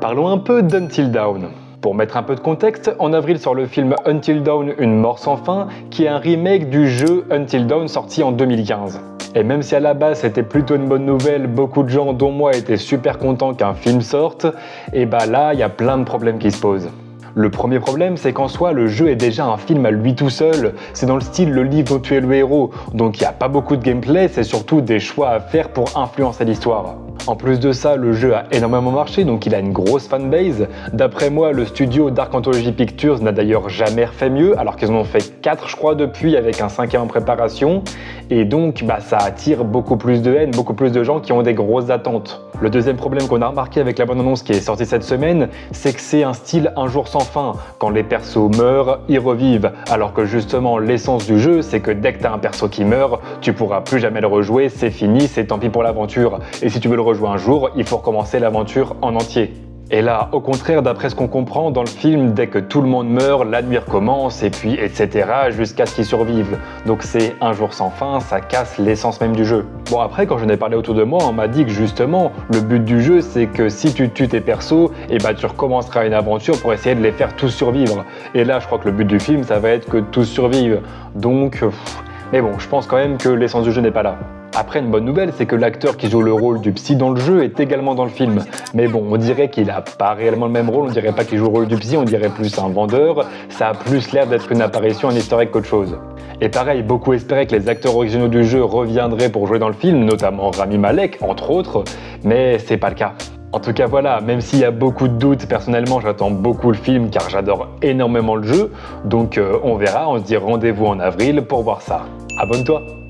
Parlons un peu d'Until Dawn. Pour mettre un peu de contexte, en avril sort le film Until Dawn, Une mort sans fin, qui est un remake du jeu Until Dawn sorti en 2015. Et même si à la base c'était plutôt une bonne nouvelle, beaucoup de gens, dont moi, étaient super contents qu'un film sorte, et bah là, il y a plein de problèmes qui se posent. Le premier problème, c'est qu'en soi, le jeu est déjà un film à lui tout seul. C'est dans le style le livre dont tu es le héros, donc il n'y a pas beaucoup de gameplay, c'est surtout des choix à faire pour influencer l'histoire. En plus de ça, le jeu a énormément marché, donc il a une grosse fanbase. D'après moi, le studio Dark Anthology Pictures n'a d'ailleurs jamais refait mieux, alors qu'ils en ont fait 4 je crois depuis, avec un 5e en préparation. Et donc ça attire beaucoup plus de haine, beaucoup plus de gens qui ont des grosses attentes. Le deuxième problème qu'on a remarqué avec la bande-annonce qui est sortie cette semaine, c'est que c'est un style un jour sans fin. Quand les persos meurent, ils revivent. Alors que justement, l'essence du jeu, c'est que dès que t'as un perso qui meurt, tu pourras plus jamais le rejouer, c'est fini, c'est tant pis pour l'aventure. Et si tu veux le rejouer un jour, il faut recommencer l'aventure en entier. Et là, au contraire, d'après ce qu'on comprend dans le film, dès que tout le monde meurt, la nuit recommence, et puis etc. jusqu'à ce qu'ils survivent. Donc c'est un jour sans fin, ça casse l'essence même du jeu. Bon après, quand j'en ai parlé autour de moi, on m'a dit que justement, le but du jeu, c'est que si tu tues tes persos, et tu recommenceras une aventure pour essayer de les faire tous survivre. Et là, je crois que le but du film, ça va être que tous survivent. Donc, mais bon, je pense quand même que l'essence du jeu n'est pas là. Après, une bonne nouvelle, c'est que l'acteur qui joue le rôle du psy dans le jeu est également dans le film. Mais bon, on dirait qu'il a pas réellement le même rôle, on dirait pas qu'il joue le rôle du psy, on dirait plus un vendeur. Ça a plus l'air d'être une apparition, un easter egg qu'autre chose. Et pareil, beaucoup espéraient que les acteurs originaux du jeu reviendraient pour jouer dans le film, notamment Rami Malek, entre autres, mais c'est pas le cas. En tout cas voilà, même s'il y a beaucoup de doutes, personnellement j'attends beaucoup le film car j'adore énormément le jeu, donc on verra, on se dit rendez-vous en avril pour voir ça. Abonne-toi!